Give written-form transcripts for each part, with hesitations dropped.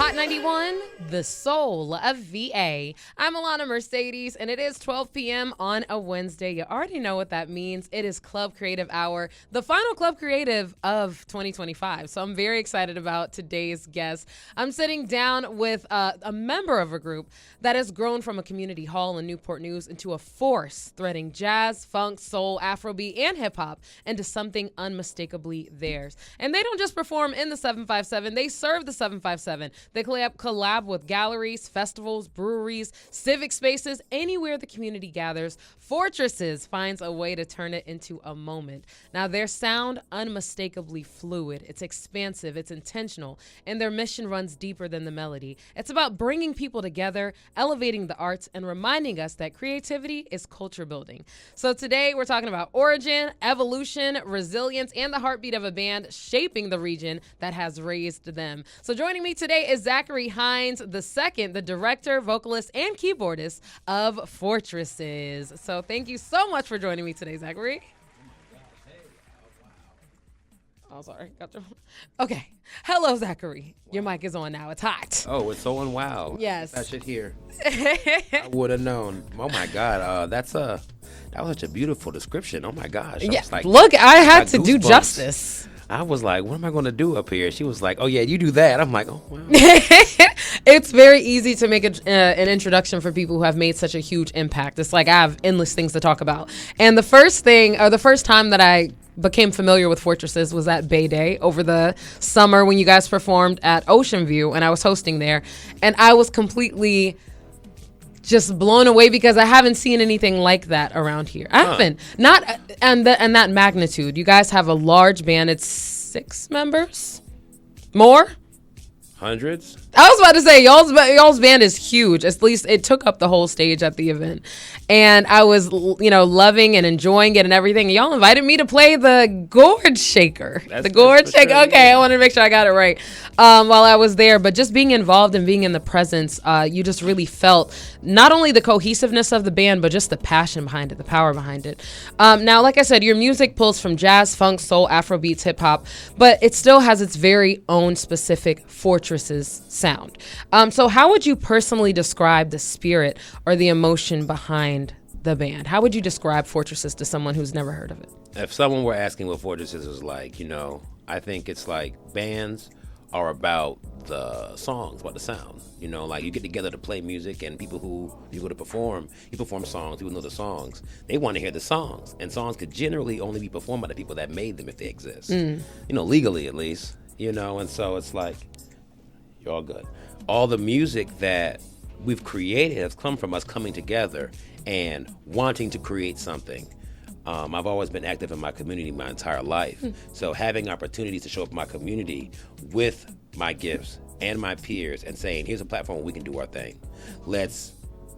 Hot 91, the soul of VA. I'm Alana Mercedes, and it is 12 p.m. on a Wednesday. You already know what that means. It is Club Creative Hour, the final Club Creative of 2025. So I'm very excited about today's guest. I'm sitting down with a member of a group that has grown from a community hall in Newport News into a force threading jazz, funk, soul, Afro-beat, and hip-hop into something unmistakably theirs. And they don't just perform in the 757, they serve the 757. They collab with galleries, festivals, breweries, civic spaces, anywhere the community gathers. Fortresses finds a way to turn it into a moment. Now, their sound, unmistakably fluid. It's expansive, it's intentional, and their mission runs deeper than the melody. It's about bringing people together, elevating the arts, and reminding us that creativity is culture building. So today, we're talking about origin, evolution, resilience, and the heartbeat of a band shaping the region that has raised them. So joining me today is Zachary Hines II, the director, vocalist, and keyboardist of Fortresses. So thank you so much for joining me today, Zachary. Oh, sorry. Okay. Hello, Zachary. Your mic is on now. It's hot. Oh, it's on. Wow. Yes. That shit here. I would have known. Oh my God. That was such a beautiful description. Oh my gosh. Yeah. Look, I had to do justice. I was like, what am I going to do up here? She was like, oh yeah, you do that. I'm like, oh wow. It's very easy to make an introduction for people who have made such a huge impact. It's like I have endless things to talk about. And the first time that I became familiar with Fortresses was at Bay Day over the summer when you guys performed at Ocean View, and I was hosting there. And I was completely just blown away because I haven't seen anything like that around here. I haven't. Not and that magnitude. You guys have a large band. It's 6 members? More? Hundreds? I was about to say, y'all's band is huge. At least it took up the whole stage at the event. And I was, loving and enjoying it and everything. And y'all invited me to play the gourd shaker. The gourd shaker. Sure, okay, yeah. I wanted to make sure I got it right while I was there. But just being involved and being in the presence, you just really felt not only the cohesiveness of the band, but just the passion behind it, the power behind it. Now, like I said, your music pulls from jazz, funk, soul, Afrobeats, hip-hop, but it still has its very own specific Fortresses sound. So how would you personally describe the spirit or the emotion behind the band? How would you describe Fortresses to someone who's never heard of it? If someone were asking what Fortresses was like, I think it's like bands are about the songs, about the sound. Like you get together to play music, and people who you go to perform, you perform songs, people know the songs. They want to hear the songs, and songs could generally only be performed by the people that made them if they exist. Legally at least, and so it's like, you're all good. All the music that we've created has come from us coming together and wanting to create something. I've always been active in my community my entire life. So having opportunities to show up in my community with my gifts and my peers and saying, here's a platform where we can do our thing. Let's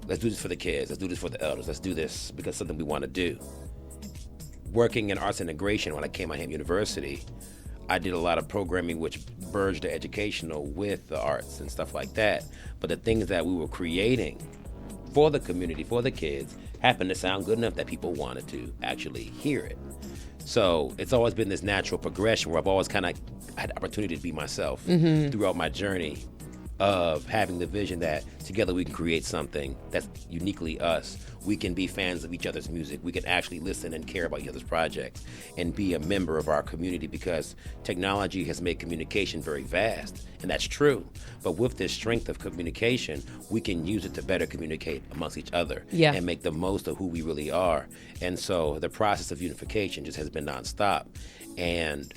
do this for the kids. Let's do this for the elders. Let's do this because it's something we want to do. Working in arts integration when I came out of University, I did a lot of programming which merged the educational with the arts and stuff like that. But the things that we were creating for the community, for the kids, happened to sound good enough that people wanted to actually hear it. So it's always been this natural progression where I've always kind of had the opportunity to be myself throughout my journey of having the vision that together we can create something that's uniquely us. We can be fans of each other's music. We can actually listen and care about each other's projects and be a member of our community, because technology has made communication very vast, and that's true. But with this strength of communication, we can use it to better communicate amongst each other and make the most of who we really are. And so the process of unification just has been nonstop. And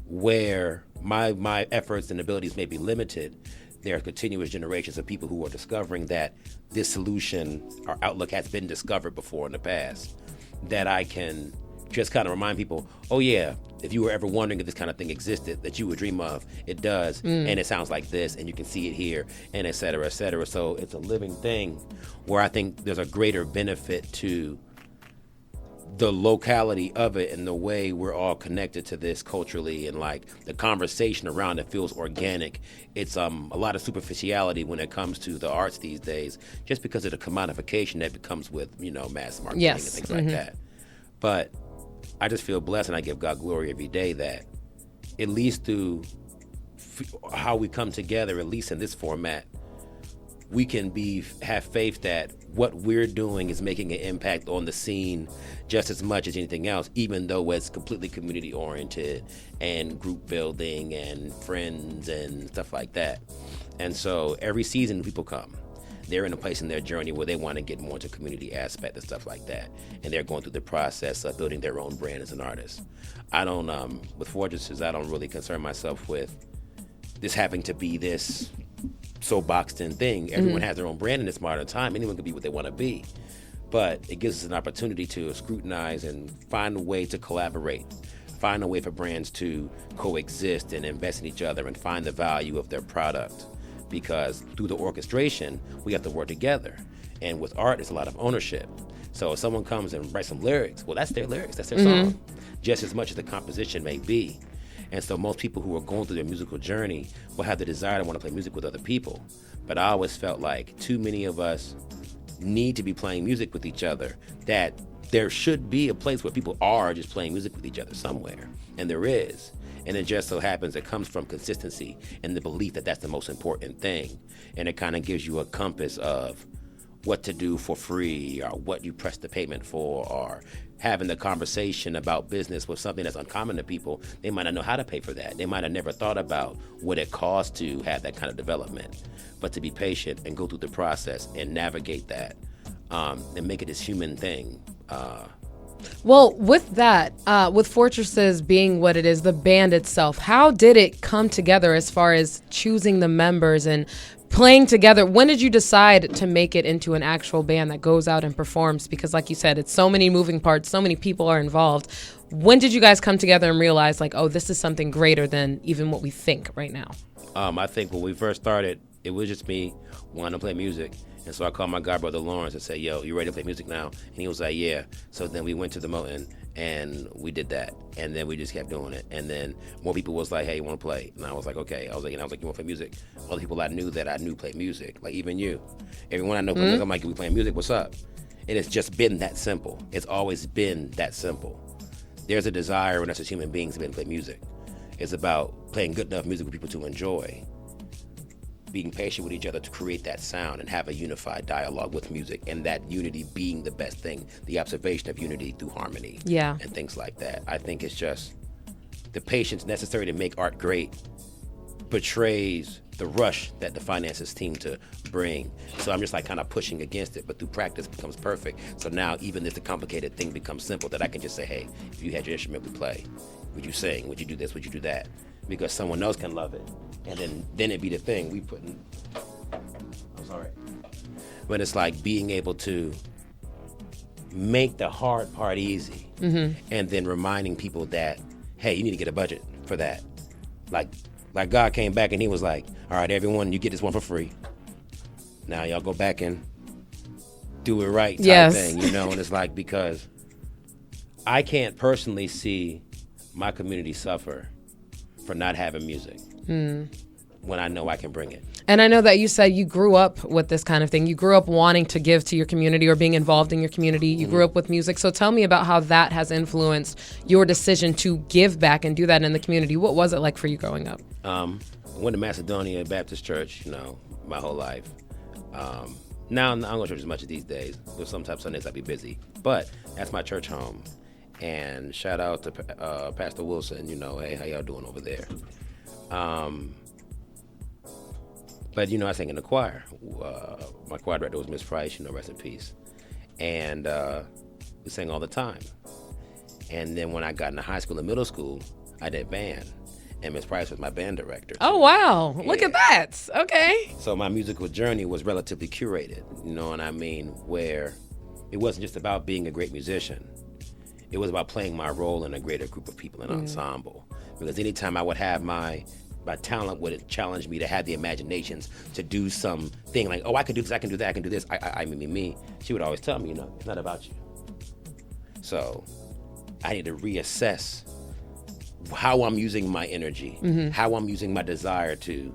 where my efforts and abilities may be limited, there are continuous generations of people who are discovering that this solution or outlook has been discovered before in the past, that I can just kind of remind people, oh yeah, if you were ever wondering if this kind of thing existed that you would dream of, it does, and it sounds like this, and you can see it here, and et cetera, et cetera. So it's a living thing where I think there's a greater benefit to the locality of it and the way we're all connected to this culturally, and like the conversation around it feels organic. It's a lot of superficiality when it comes to the arts these days, just because of the commodification that becomes with mass marketing and things like that. But I just feel blessed, and I give God glory every day that at least through how we come together, at least in this format, we can have faith that what we're doing is making an impact on the scene just as much as anything else, even though it's completely community oriented and group building and friends and stuff like that. And so every season people come. They're in a place in their journey where they want to get more into community aspect and stuff like that. And they're going through the process of building their own brand as an artist. I don't, with Fortresses, I don't really concern myself with this having to be this so boxed in thing. Everyone has their own brand in this modern time. Anyone can be what they want to be. But it gives us an opportunity to scrutinize and find a way to collaborate, find a way for brands to coexist and invest in each other and find the value of their product. Because through the orchestration, we have to work together. And with art, there's a lot of ownership. So if someone comes and writes some lyrics, well, that's their lyrics, that's their song, just as much as the composition may be. And so most people who are going through their musical journey will have the desire to want to play music with other people. But I always felt like too many of us need to be playing music with each other, that there should be a place where people are just playing music with each other somewhere. And there is. And it just so happens it comes from consistency and the belief that that's the most important thing. And it kind of gives you a compass of what to do for free or what you press the payment for, or having the conversation about business with something that's uncommon to people. They might not know how to pay for that. They might have never thought about what it costs to have that kind of development. But to be patient and go through the process and navigate that and make it this human thing. Well, with that, with Fortresses being what it is, the band itself, how did it come together as far as choosing the members and playing together? When did you decide to make it into an actual band that goes out and performs? Because like you said, it's so many moving parts, so many people are involved. When did you guys come together and realize like, oh, this is something greater than even what we think right now? I think when we first started, it was just me wanting to play music. And so I called my god brother Lawrence and said, yo, you ready to play music now? And he was like, yeah. So then we went to the Mountain and we did that. And then we just kept doing it. And then more people was like, hey, you want to play? And I was like, okay. I was like, you want to play music? All the people I knew played music. Like even you. Everyone I know plays music. I'm like, we playing music? What's up? And it's just been that simple. It's always been that simple. There's a desire in us as human beings to be able to play music. It's about playing good enough music for people to enjoy. Being patient with each other to create that sound and have a unified dialogue with music, and that unity being the best thing, the observation of unity through harmony and things like that. I think it's just the patience necessary to make art great betrays the rush that the finances seem to bring. So I'm just like kind of pushing against it, but through practice it becomes perfect. So now even if the complicated thing becomes simple, that I can just say, hey, if you had your instrument, we play. Would you sing? Would you do this? Would you do that? Because someone else can love it. And then it'd be the thing we put in. I'm sorry. But it's like being able to make the hard part easy. And then reminding people that, hey, you need to get a budget for that. Like God came back and he was like, all right, everyone, you get this one for free. Now y'all go back and do it right type thing, you know? And it's like, because I can't personally see my community suffer for not having music when I know I can bring it. And I know that you said you grew up with this kind of thing. You grew up wanting to give to your community or being involved in your community. You grew up with music. So tell me about how that has influenced your decision to give back and do that in the community. What was it like for you growing up? I went to Macedonia Baptist Church, my whole life. Now I don't go to church as much as these days, but sometimes Sundays I'd be busy. But that's my church home. And shout out to Pastor Wilson, hey, how y'all doing over there? But, I sang in the choir. My choir director was Miss Price, rest in peace. And we sang all the time. And then when I got into high school and middle school, I did band. And Miss Price was my band director. Oh, wow. Yeah. Look at that. Okay. So my musical journey was relatively curated, what I mean? Where it wasn't just about being a great musician. It was about playing my role in a greater group of people, an ensemble. Because anytime I would have my talent would challenge me to have the imaginations to do something like, oh, I can do this, I can do that, I can do this, me. She would always tell me, it's not about you. So I need to reassess how I'm using my energy, how I'm using my desire to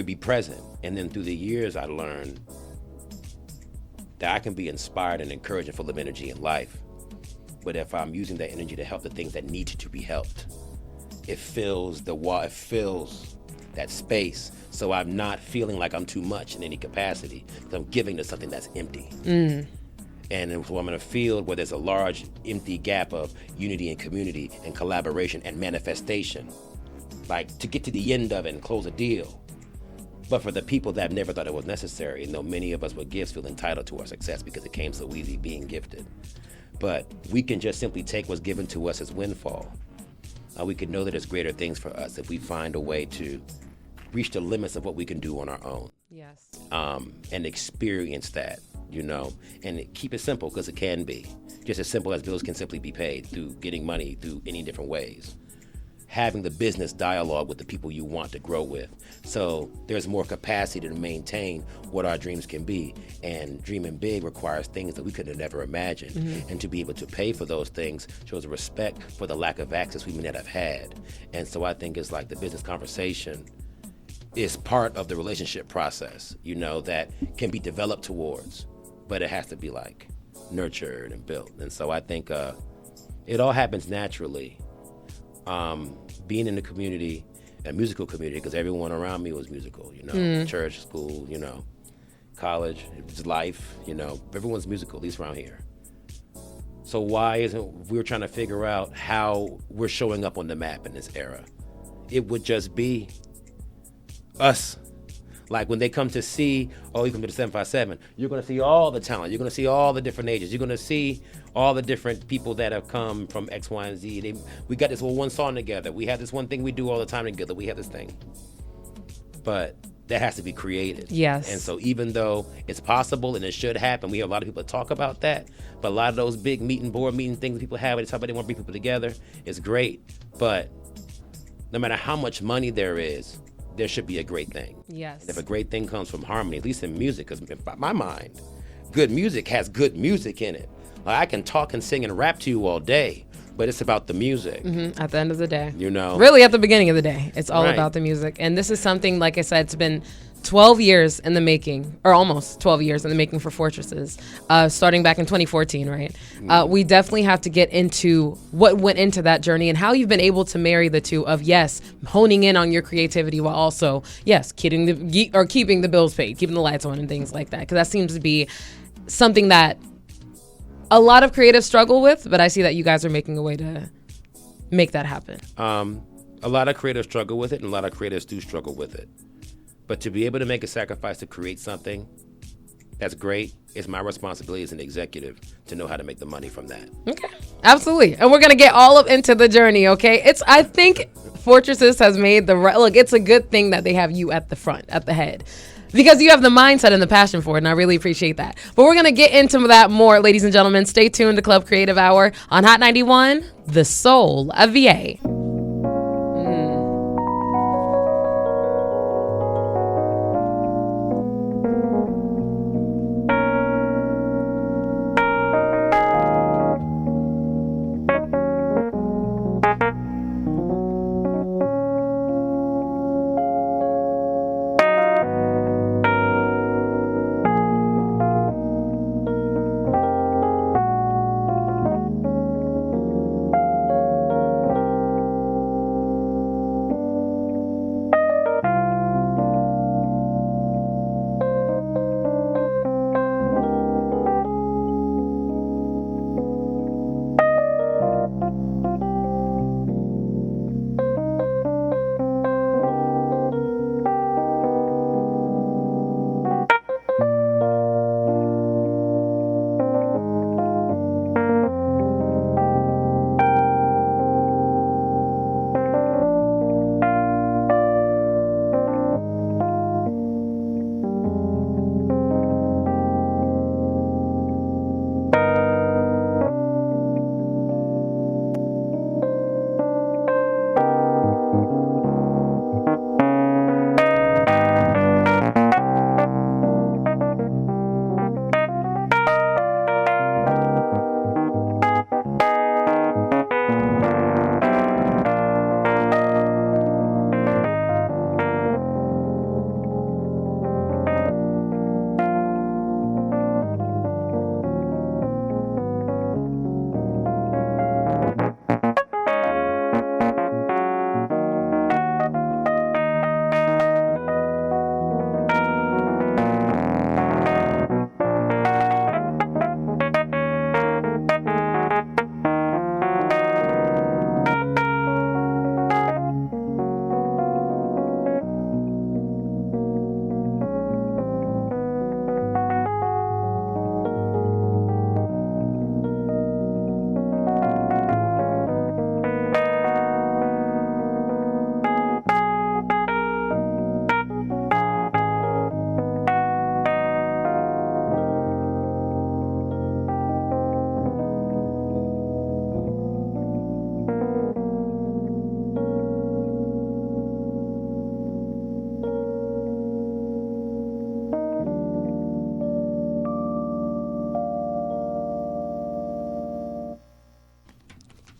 be present. And then through the years, I learned that I can be inspired and encouraged and full of energy in life. But if I'm using that energy to help the things that need to be helped, it fills that space, so I'm not feeling like I'm too much in any capacity. I'm giving to something that's empty. And so I'm in a field where there's a large empty gap of unity and community and collaboration and manifestation, like to get to the end of it and close a deal. But for the people that never thought it was necessary, and though many of us with gifts feel entitled to our success because it came so easy being gifted. But we can just simply take what's given to us as windfall. We can know that there's greater things for us if we find a way to reach the limits of what we can do on our own. Yes. And experience that, and keep it simple, because it can be. Just as simple as bills can simply be paid through getting money through any different ways. Having the business dialogue with the people you want to grow with. So there's more capacity to maintain what our dreams can be. And dreaming big requires things that we could have never imagined. And to be able to pay for those things shows respect for the lack of access we may not have had. And so I think it's like the business conversation is part of the relationship process, that can be developed towards, but it has to be like nurtured and built. And so I think it all happens naturally. Being in the community, a musical community, because everyone around me was musical, church, school, college, it was life, everyone's musical, at least around here. So why isn't we're trying to figure out how we're showing up on the map in this era? It would just be us. Like when they come to see, you come to the 757, you're going to see all the talent. You're going to see all the different ages. You're going to see all the different people that have come from X, Y, and Z. We got this one song together. We have this one thing we do all the time together. We have this thing. But that has to be created. Yes. And so even though it's possible and it should happen, we have a lot of people that talk about that. But a lot of those big board meeting things people have, they talk about they want to bring people together. It's great. But no matter how much money there is, there should be a great thing. Yes. And if a great thing comes from harmony, at least in music, because in my mind, good music has good music in it. Like I can talk and sing and rap to you all day, but it's about the music. At the end of the day. Really at the beginning of the day, it's all about the music. And this is something, like I said, it's been 12 years in the making, or almost 12 years in the making for Fortresses, starting back in 2014, right? We definitely have to get into what went into that journey and how you've been able to marry the two of, yes, honing in on your creativity while also, yes, keeping the bills paid, keeping the lights on and things like that. Because that seems to be something that a lot of creatives struggle with, but I see that you guys are making a way to make that happen. A lot of creatives struggle with it, and a lot of creatives do struggle with it. But to be able to make a sacrifice to create something that's great, it's my responsibility as an executive to know how to make the money from that. Okay, absolutely. And we're going to get all into the journey, okay? I think Fortresses has made look, it's a good thing that they have you at the front, at the head, because you have the mindset and the passion for it, and I really appreciate that. But we're going to get into that more, ladies and gentlemen. Stay tuned to Club Creative Hour on Hot 91, the soul of VA.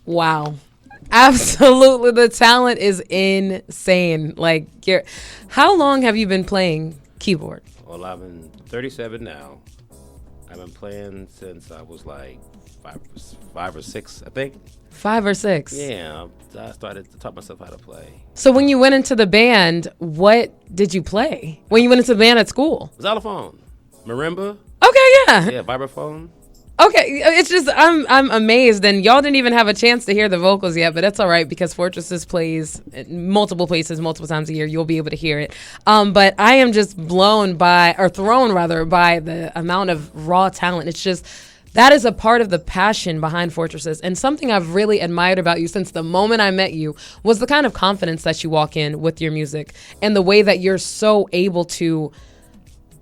Wow. Absolutely. The talent is insane. Like, how long have you been playing keyboard? Well, I'm 37 now. I've been playing since I was like five or six, I think. 5 or 6? Yeah, I started to taught myself how to play. So when you went into the band, what did you play? When you went into the band at school? Xylophone, marimba. Okay, yeah. Yeah, vibraphone. Okay, it's just I'm amazed, and y'all didn't even have a chance to hear the vocals yet, but that's all right because Fortresses plays in multiple places, multiple times a year. You'll be able to hear it. But I am just thrown by the amount of raw talent. It's just that is a part of the passion behind Fortresses, and something I've really admired about you since the moment I met you was the kind of confidence that you walk in with your music and the way that you're so able to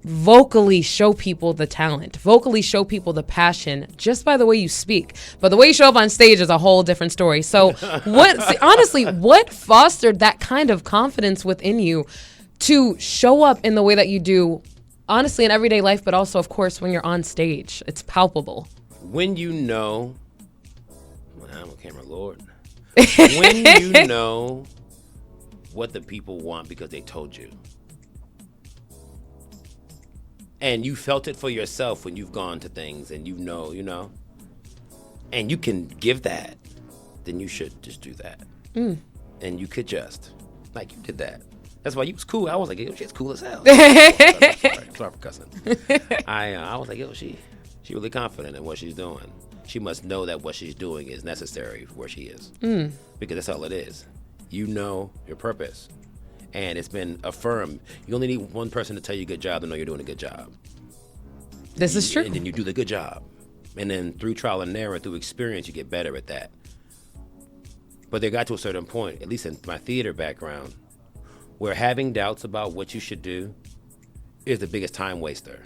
vocally show people the talent, vocally show people the passion just by the way you speak. But the way you show up on stage is a whole different story. So what fostered that kind of confidence within you to show up in the way that you do, honestly, in everyday life, but also, of course, when you're on stage? It's palpable. When you know, I'm a camera lord. When you know what the people want because they told you. And you felt it for yourself when you've gone to things and you know, and you can give that, then you should just do that. And you could just, like you did that. That's why you was cool. I was like, yo, she's cool as hell. Sorry for cussing. I was like, yo, she really confident in what she's doing. She must know that what she's doing is necessary for where she is. Because that's all it is. You know your purpose. And it's been affirmed. You only need one person to tell you good job to know you're doing a good job. This is true. And then you do the good job. And then through trial and error, through experience, you get better at that. But they got to a certain point, at least in my theater background, where having doubts about what you should do is the biggest time waster.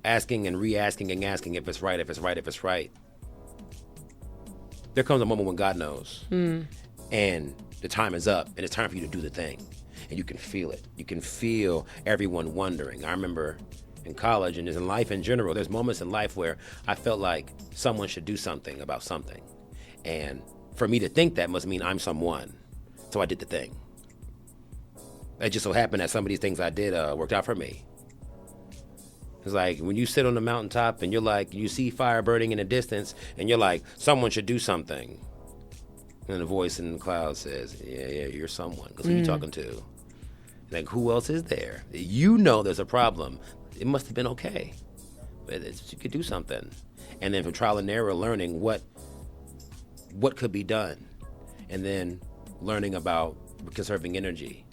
Asking and re-asking and asking if it's right, if it's right, if it's right. There comes a moment when God knows. And the time is up, and it's time for you to do the thing. And you can feel it. You can feel everyone wondering. I remember in college and just in life in general, there's moments in life where I felt like someone should do something about something. And for me to think that must mean I'm someone. So I did the thing. It just so happened that some of these things I did worked out for me. It's like when you sit on the mountaintop and you're like, you see fire burning in the distance and you're like, someone should do something. And the voice in the cloud says, yeah, you're someone. Because who are you talking to? Like, who else is there? You know there's a problem. It must have been okay. But you could do something. And then from trial and error, learning what could be done. And then learning about conserving energy.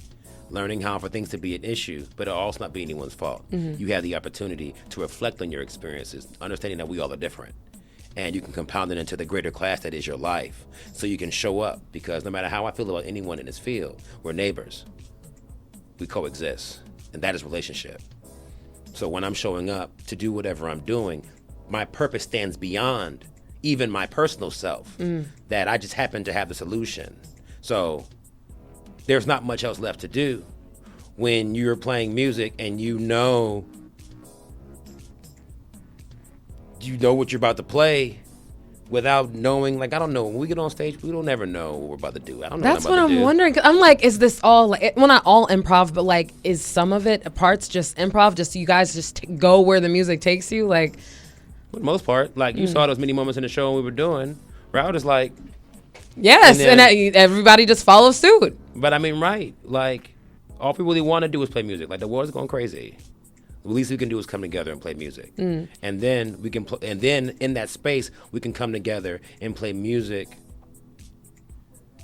Learning how for things to be an issue, but it also not be anyone's fault. You have the opportunity to reflect on your experiences, understanding that we all are different. And you can compound it into the greater class that is your life. So you can show up, because no matter how I feel about anyone in this field, we're neighbors. We coexist, and that is relationship. So when I'm showing up to do whatever I'm doing, my purpose stands beyond even my personal self, that I just happen to have the solution. So there's not much else left to do when you're playing music and you know what you're about to play without knowing. Like, I don't know, when we get on stage, we don't ever know what we're about to do. I don't know. That's what I'm wondering. 'Cause I'm like, is this all, well, not all improv, but like, is some of it parts just improv? Just you guys just go where the music takes you? Like, for the most part, like you saw those many moments in the show we were doing where I was just like, yes, and everybody just follows suit. But I mean, right, like all we really want to do is play music. Like the world's going crazy. The least we can do is come together and play music, and then we can and then in that space we can come together and play music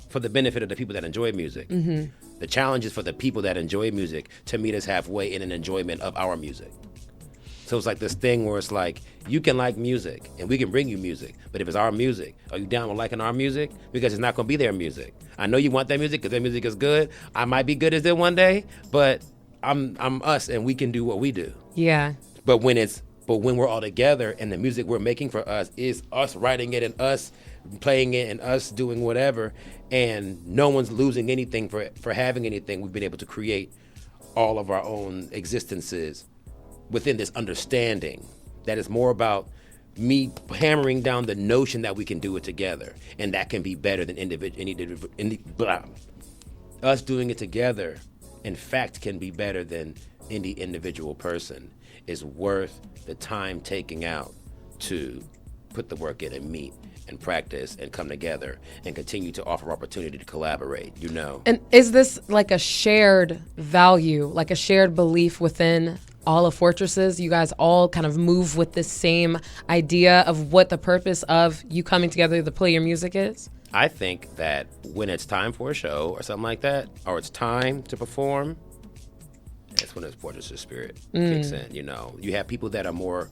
for the benefit of the people that enjoy music. The challenge is for the people that enjoy music to meet us halfway in an enjoyment of our music. So it's like this thing where it's like, you can like music and we can bring you music, but if it's our music, are you down with liking our music? Because it's not going to be their music. I know you want that music because their music is good. I might be good as them one day, but I'm us and we can do what we do. Yeah. But when we're all together and the music we're making for us is us writing it and us playing it and us doing whatever, and no one's losing anything for having anything, we've been able to create all of our own existences within this understanding that is more about me hammering down the notion that we can do it together, and that can be better than us doing it together. In fact, can be better than any individual person, is worth the time taking out to put the work in and meet and practice and come together and continue to offer opportunity to collaborate, you know. And is this like a shared value, like a shared belief within all of Fortresses? You guys all kind of move with this same idea of what the purpose of you coming together to play your music is? I think that when it's time for a show or something like that, or it's time to perform, that's when the Fortresses spirit kicks in, you know. You have people that are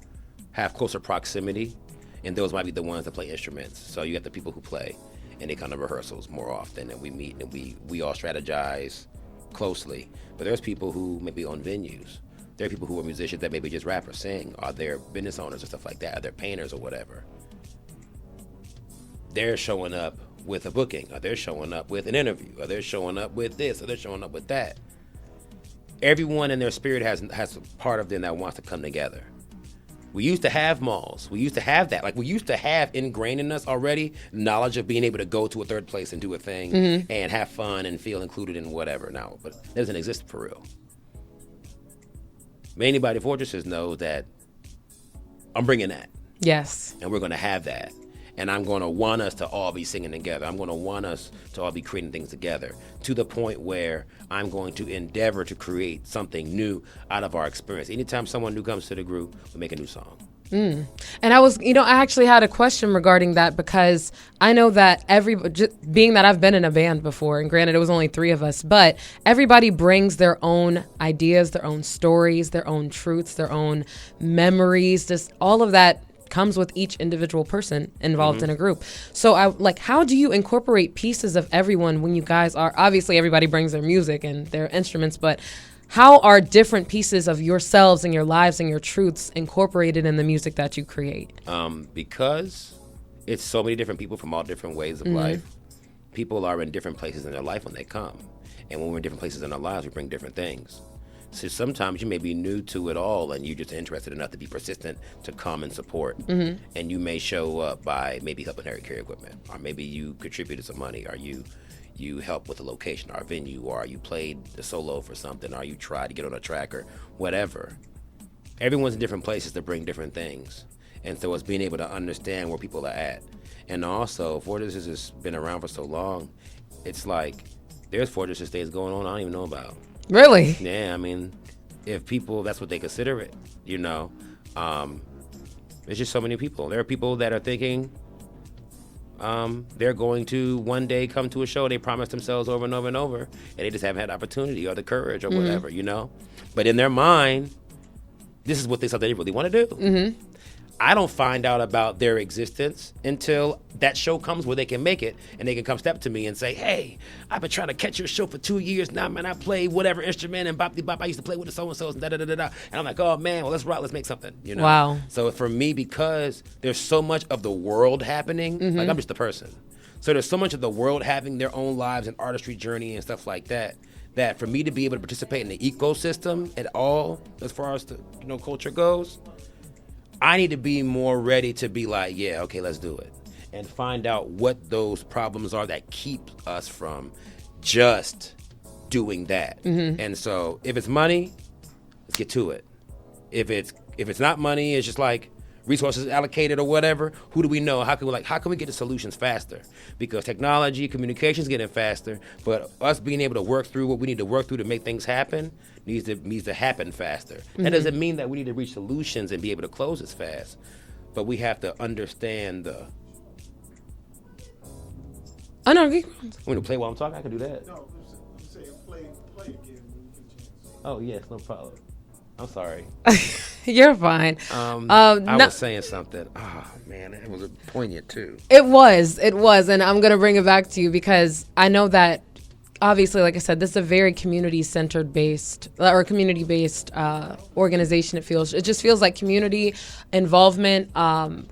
have closer proximity, and those might be the ones that play instruments. So you have the people who play, and they come to rehearsals more often, and we meet, and we all strategize closely. But there's people who maybe own venues. There are people who are musicians that maybe just rap or sing, or they're business owners or stuff like that, or they're painters or whatever. They're showing up with a booking, or they're showing up with an interview, or they're showing up with this, or they're showing up with that. Everyone in their spirit has a part of them that wants to come together. We used to have malls. We used to have that. Like, we used to have ingrained in us already knowledge of being able to go to a third place and do a thing and have fun and feel included in whatever now. But it doesn't exist for real. Anybody at Fortresses knows that I'm bringing that. Yes. And we're going to have that. And I'm going to want us to all be singing together. I'm going to want us to all be creating things together, to the point where I'm going to endeavor to create something new out of our experience. Anytime someone new comes to the group, we make a new song. And I actually had a question regarding that, because I know that being that I've been in a band before, and granted it was only 3 of us, but everybody brings their own ideas, their own stories, their own truths, their own memories, just all of that comes with each individual person involved in a group. So how do you incorporate pieces of everyone when you guys are, obviously everybody brings their music and their instruments, but how are different pieces of yourselves and your lives and your truths incorporated in the music that you create? Because it's so many different people from all different ways of life, people are in different places in their life when they come. And when we're in different places in our lives, we bring different things. So sometimes you may be new to it all, and you're just interested enough to be persistent to come and support. And you may show up by maybe helping Harry carry equipment, or maybe you contributed some money, or you helped with the location or a venue, or you played the solo for something, or you tried to get on a track or whatever. Everyone's in different places to bring different things. And so it's being able to understand where people are at. And also, Fortresses has been around for so long, it's like there's Fortresses things going on I don't even know about. Really? Yeah, I mean, if people, that's what they consider it, you know. There's just so many people. There are people that are thinking they're going to one day come to a show they promised themselves over and over and over, and they just haven't had the opportunity or the courage or whatever, you know. But in their mind, this is what they really want to do. I don't find out about their existence until that show comes where they can make it, and they can come step to me and say, hey, I've been trying to catch your show for 2 years now, man. I play whatever instrument, and bop-de-bop, I used to play with the so-and-sos, and da-da-da-da-da. And I'm like, oh, man, well, let's rock, let's make something, you know? Wow. So for me, because there's so much of the world happening, like, I'm just a person. So there's so much of the world having their own lives and artistry journey and stuff like that, that for me to be able to participate in the ecosystem at all, as far as the culture goes, I need to be more ready to be like, yeah, okay, let's do it. And find out what those problems are that keep us from just doing that. And so if it's money, let's get to it. If it's not money, it's just like resources allocated or whatever, who do we know? How can we get the solutions faster? Because technology, communication's getting faster, but us being able to work through what we need to work through to make things happen needs to happen faster. That doesn't mean that we need to reach solutions and be able to close as fast, but we have to understand the... Oh, no, want me to play while I'm talking? I can do that. No, I'm saying play again when you get a chance. Oh, yes, no problem. I'm sorry. You're fine. I was saying something. Oh, man, it was poignant, too. It was, and I'm going to bring it back to you because I know that, obviously, like I said, this is a very community-centered based, or community-based organization, it just feels like community involvement,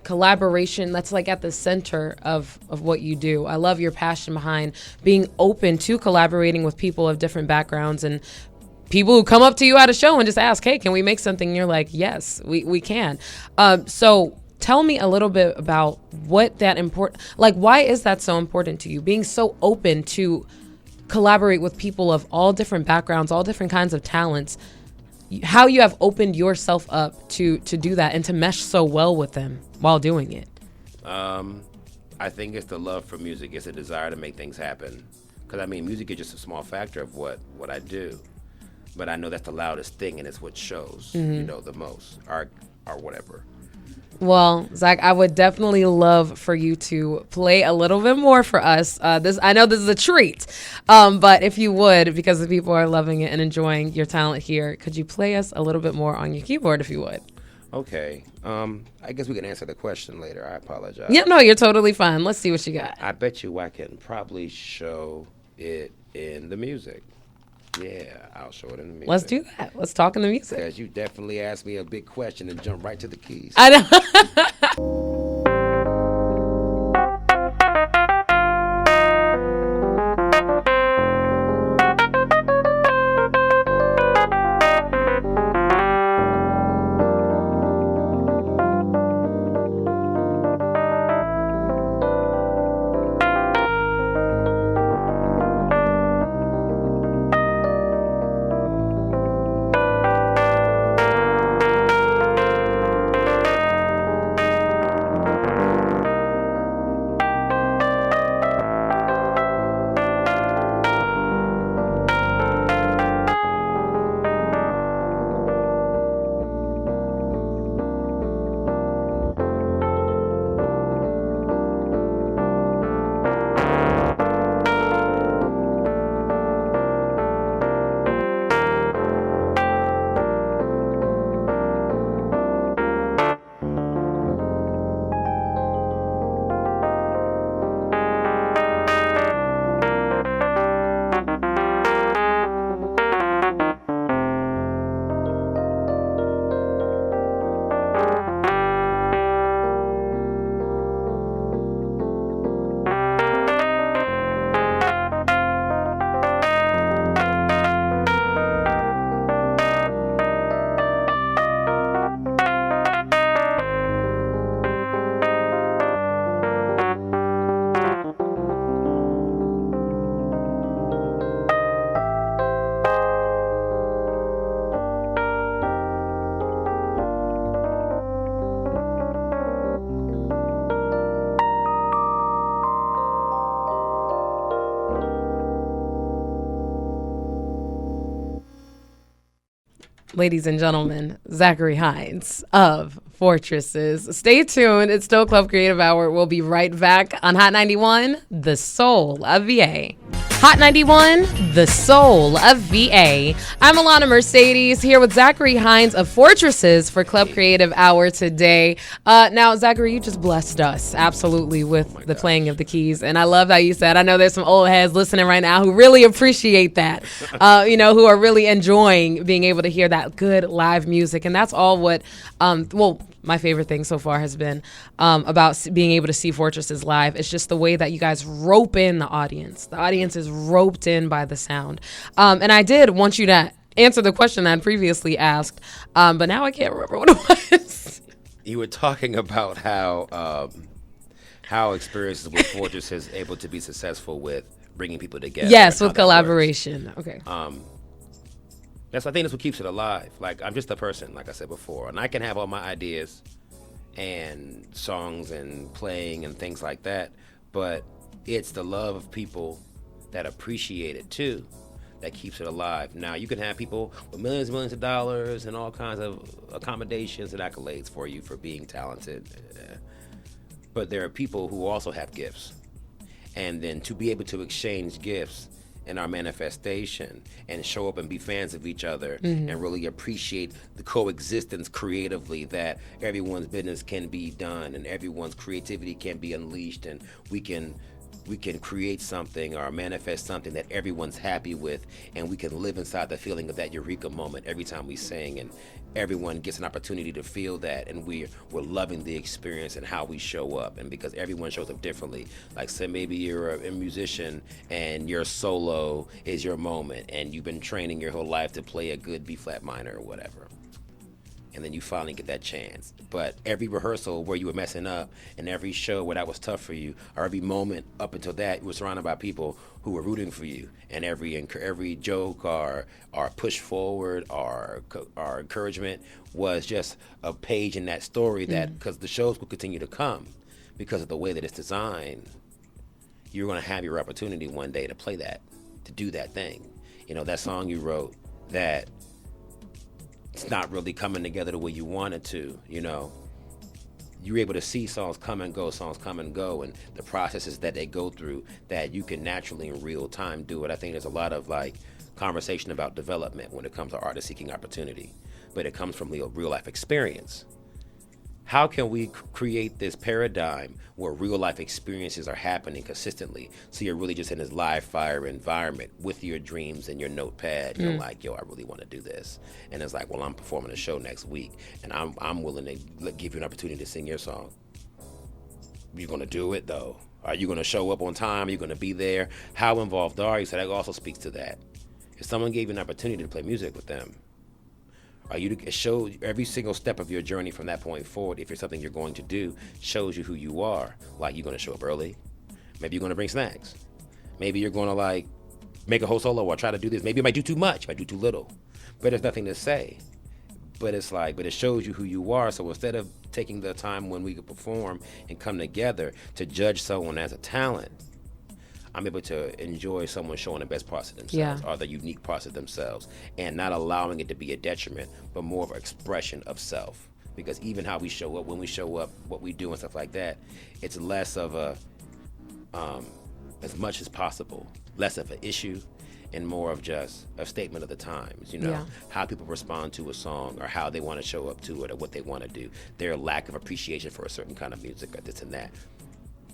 collaboration, that's like at the center of what you do. I love your passion behind being open to collaborating with people of different backgrounds and people who come up to you at a show and just ask, hey, can we make something? And you're like, yes, we can. So tell me a little bit about what that why is that so important to you? Being so open to collaborate with people of all different backgrounds, all different kinds of talents, how you have opened yourself up to do that and to mesh so well with them while doing it. I think it's the love for music. It's a desire to make things happen. Because, I mean, music is just a small factor of what I do. But I know that's the loudest thing, and it's what shows, the most, or whatever. Well, Zach, I would definitely love for you to play a little bit more for us. I know this is a treat, but if you would, because the people are loving it and enjoying your talent here, could you play us a little bit more on your keyboard, if you would? Okay. I guess we can answer the question later. I apologize. Yeah, no, you're totally fine. Let's see what you got. I bet you I can probably show it in the music. Yeah, I'll show it in the music. Let's do that. Let's talk in the music. Because you definitely asked me a big question and jump right to the keys. I know. Ladies and gentlemen, Zachary Hines of Fortresses. Stay tuned. It's still Club Creative Hour. We'll be right back on Hot 91, the soul of VA. Hot 91, the soul of VA. I'm Alana Mercedes here with Zachary Hines of Fortresses for Club Creative Hour today. Now, Zachary, you just blessed us absolutely with the playing of the keys. And I love how you said, I know there's some old heads listening right now who really appreciate that, who are really enjoying being able to hear that good live music. And that's all what, my favorite thing so far has been about being able to see Fortresses live. It's just the way that you guys rope in the audience. The audience is roped in by the sound. And I did want you to answer the question I had previously asked, but now I can't remember what it was. You were talking about how experiences with Fortresses is able to be successful with bringing people together. Yes, with collaboration. Okay. I think that's what keeps it alive. Like, I'm just a person, like I said before, and I can have all my ideas and songs and playing and things like that, but it's the love of people that appreciate it too that keeps it alive. Now, you can have people with millions and millions of dollars and all kinds of accommodations and accolades for you for being talented, but there are people who also have gifts, and then to be able to exchange gifts in our manifestation and show up and be fans of each other and really appreciate the coexistence creatively, that everyone's business can be done and everyone's creativity can be unleashed, and we can create something or manifest something that everyone's happy with, and we can live inside the feeling of that eureka moment every time we sing, and everyone gets an opportunity to feel that, and we're loving the experience and how we show up. And because everyone shows up differently, like say maybe you're a musician and your solo is your moment and you've been training your whole life to play a good B flat minor or whatever, and then you finally get that chance. But every rehearsal where you were messing up, and every show where that was tough for you, or every moment up until that, you were surrounded by people who were rooting for you, and every joke or push forward or encouragement was just a page in that story, that because the shows will continue to come because of the way that it's designed, you're going to have your opportunity one day to play that, to do that thing. You know, that song you wrote that it's not really coming together the way you want it to, you know. You're able to see songs come and go, and the processes that they go through, that you can naturally in real time do it. I think there's a lot of like conversation about development when it comes to artists seeking opportunity, but it comes from real life experience. How can we create this paradigm where real life experiences are happening consistently? So you're really just in this live fire environment with your dreams and your notepad. You're like, yo, I really want to do this. And it's like, well, I'm performing a show next week, and I'm willing to give you an opportunity to sing your song. You're going to do it, though. Are you going to show up on time? Are you going to be there? How involved are you? So that also speaks to that. If someone gave you an opportunity to play music with them, it shows every single step of your journey from that point forward. If it's something you're going to do, shows you who you are. Like, you're going to show up early. Maybe you're going to bring snacks. Maybe you're going to like make a whole solo or try to do this. Maybe you might do too much, might do too little. But there's nothing to say. But it shows you who you are. So instead of taking the time when we could perform and come together to judge someone as a talent, I'm able to enjoy someone showing the best parts of themselves, or the unique parts of themselves, and not allowing it to be a detriment, but more of an expression of self. Because even how we show up, when we show up, what we do and stuff like that, it's less of a, as much as possible, less of an issue and more of just a statement of the times, you know, how people respond to a song or how they want to show up to it or what they want to do, their lack of appreciation for a certain kind of music or this and that.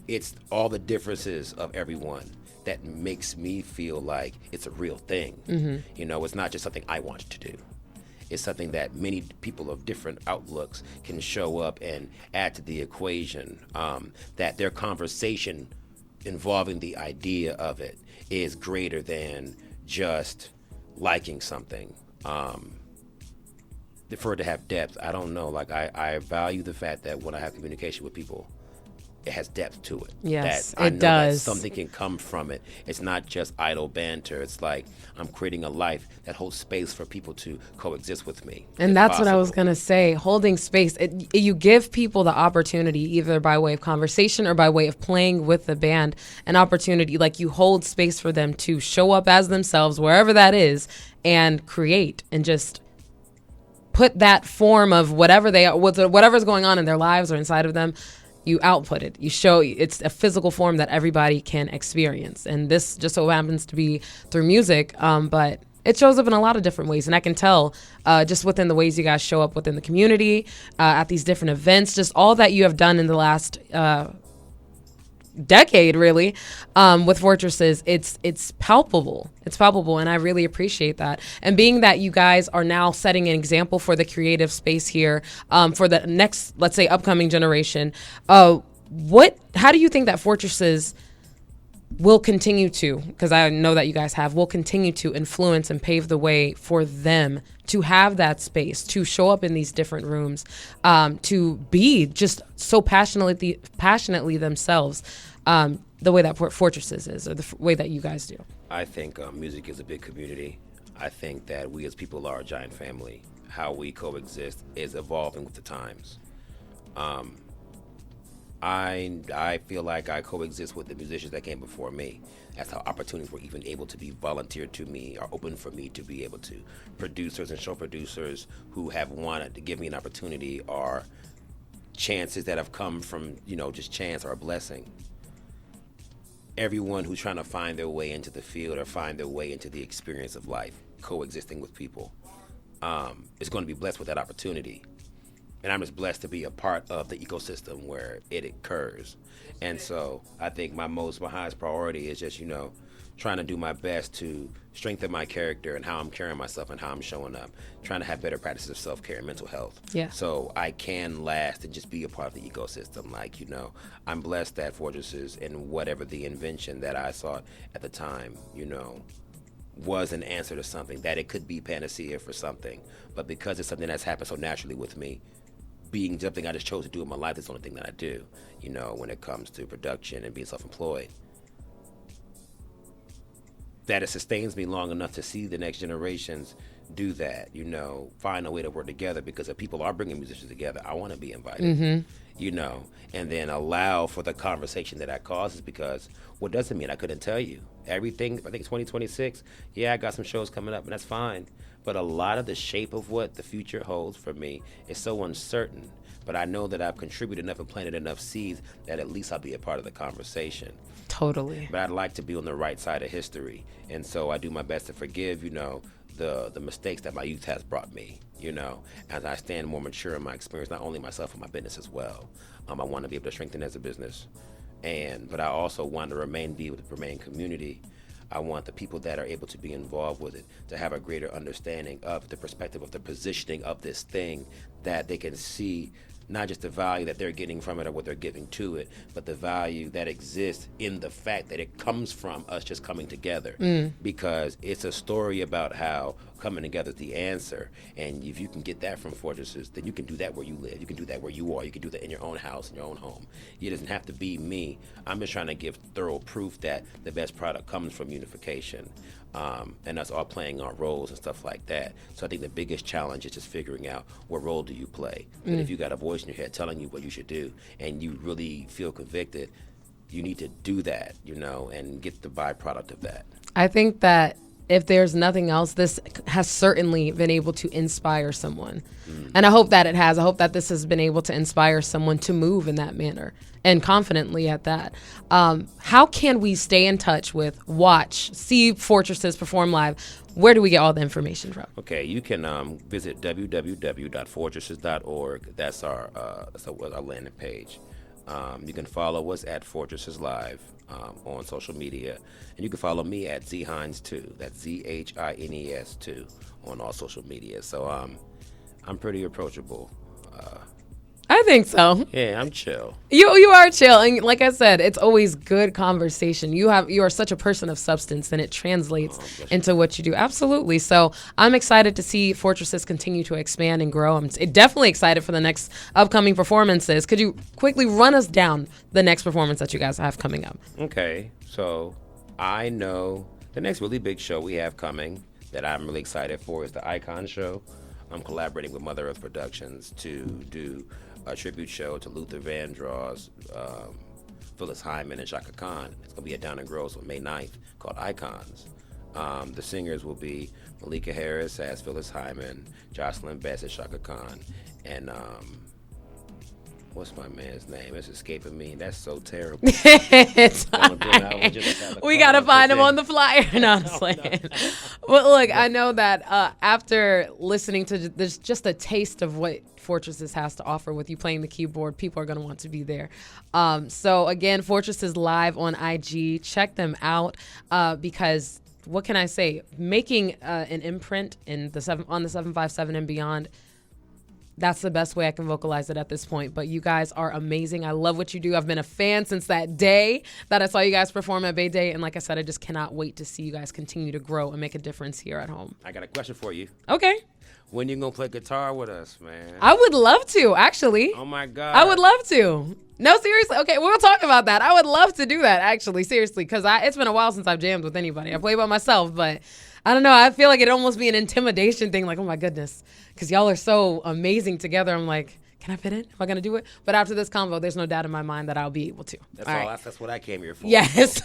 It's all the differences of everyone that makes me feel like it's a real thing. You know, it's not just something I want to do. It's something that many people of different outlooks can show up and add to the equation, that their conversation involving the idea of it is greater than just liking something. For it to have depth, I don't know. Like, I value the fact that when I have communication with people, it has depth to it. Yes, that I it know does. That something can come from it. It's not just idle banter. It's like I'm creating a life that holds space for people to coexist with me. And that's what I was going to say, holding space. You give people the opportunity, either by way of conversation or by way of playing with the band, an opportunity, like you hold space for them to show up as themselves, wherever that is, and create and just put that form of whatever they are, whatever's going on in their lives or inside of them. You output it. You show it's a physical form that everybody can experience. And this just so happens to be through music, but it shows up in a lot of different ways. And I can tell just within the ways you guys show up within the community, at these different events, just all that you have done in the last decade, really, with Fortresses, it's palpable. It's palpable, and I really appreciate that. And being that you guys are now setting an example for the creative space here, for the next, let's say, upcoming generation, how do you think that Fortresses will continue to, because I know that you guys will continue to influence and pave the way for them to have that space, to show up in these different rooms, to be just so passionately themselves, the way that Fortresses is, or the way that you guys do? I think music is a big community. I think that we as people are a giant family. How we coexist is evolving with the times. I feel like I coexist with the musicians that came before me. That's how opportunities were even able to be volunteered to me or open for me to be able to. Producers and show producers who have wanted to give me an opportunity are chances that have come from, just chance or a blessing. Everyone who's trying to find their way into the field or find their way into the experience of life, coexisting with people, is going to be blessed with that opportunity. And I'm just blessed to be a part of the ecosystem where it occurs. And so I think my highest priority is just, trying to do my best to strengthen my character and how I'm carrying myself and how I'm showing up, trying to have better practices of self-care and mental health. Yeah. So I can last and just be a part of the ecosystem. Like, I'm blessed that Fortresses and whatever the invention that I sought at the time, was an answer to something, that it could be panacea for something. But because it's something that's happened so naturally with me, being something I just chose to do in my life, it's the only thing that I do, when it comes to production and being self-employed. That it sustains me long enough to see the next generations do that, find a way to work together, because if people are bringing musicians together, I want to be invited, and then allow for the conversation that causes, because what doesn't mean I couldn't tell you everything. I think 2026, I got some shows coming up, and that's fine. But a lot of the shape of what the future holds for me is so uncertain. But I know that I've contributed enough and planted enough seeds that at least I'll be a part of the conversation. Totally. But I'd like to be on the right side of history. And so I do my best to forgive, the mistakes that my youth has brought me, as I stand more mature in my experience, not only myself, but my business as well. I want to be able to strengthen as a business. But I also want to be able to remain community. I want the people that are able to be involved with it to have a greater understanding of the perspective of the positioning of this thing, that they can see not just the value that they're getting from it or what they're giving to it, but the value that exists in the fact that it comes from us just coming together. Because it's a story about how coming together is the answer. And if you can get that from Fortresses, then you can do that where you live. You can do that where you are. You can do that in your own house, in your own home. It doesn't have to be me. I'm just trying to give thorough proof that the best product comes from unification. And us all playing our roles and stuff like that. So I think the biggest challenge is just figuring out, what role do you play? And if you got a voice in your head telling you what you should do, and you really feel convicted, you need to do that, and get the byproduct of that. I think that if there's nothing else, this has certainly been able to inspire someone. And I hope that it has. I hope that this has been able to inspire someone to move in that manner, and confidently at that. How can we stay in touch with, see Fortresses perform live? Where do we get all the information from? Okay, you can visit www.fortresses.org. That's our landing page. You can follow us at Fortresses Live on social media. And you can follow me at Z Hines II. That's ZHINES 2 on all social media. So I'm pretty approachable. I think so. Yeah, I'm chill. You are chill, and like I said, it's always good conversation. You are such a person of substance, and it translates into what you do. Absolutely. So I'm excited to see Fortresses continue to expand and grow. I'm definitely excited for the next upcoming performances. Could you quickly run us down the next performance that you guys have coming up? Okay, so I know the next really big show we have coming that I'm really excited for is the Icon Show. I'm collaborating with Mother Earth Productions to do a tribute show to Luther Vandross, Phyllis Hyman, and Shaka Khan. It's going to be at Down and Gross on May 9th, called Icons. The singers will be Malika Harris as Phyllis Hyman, Jocelyn Best as Shaka Khan, and what's my man's name? It's escaping me. That's so terrible. It's we got to find him on the flyer. No, I'm playing. Well, look, I know that after listening to there's just a taste of what Fortresses has to offer with you playing the keyboard, people are going to want to be there. So again, Fortresses Live on IG. Check them out because what can I say? Making an imprint on the 757 and beyond, that's the best way I can vocalize it at this point. But you guys are amazing. I love what you do. I've been a fan since that day that I saw you guys perform at Bay Day. And like I said, I just cannot wait to see you guys continue to grow and make a difference here at home. I got a question for you. Okay. When you going to play guitar with us, man? I would love to, actually. Oh, my God. I would love to. No, seriously. Okay, we'll talk about that. I would love to do that, actually, seriously, because it's been a while since I've jammed with anybody. I play by myself, but I don't know. I feel like it'd almost be an intimidation thing, like, oh, my goodness, because y'all are so amazing together. I'm like, can I fit in? Am I going to do it? But after this convo, there's no doubt in my mind that I'll be able to. That's all. Right. That's what I came here for. Yes.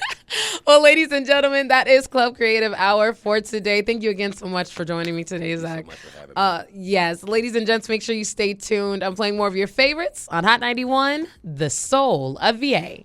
Well, ladies and gentlemen, that is Club Creative Hour for today. Thank you again so much for joining me today, Zach. Thank you so much for having me. Yes. Ladies and gents, make sure you stay tuned. I'm playing more of your favorites on Hot 91, The Soul of VA.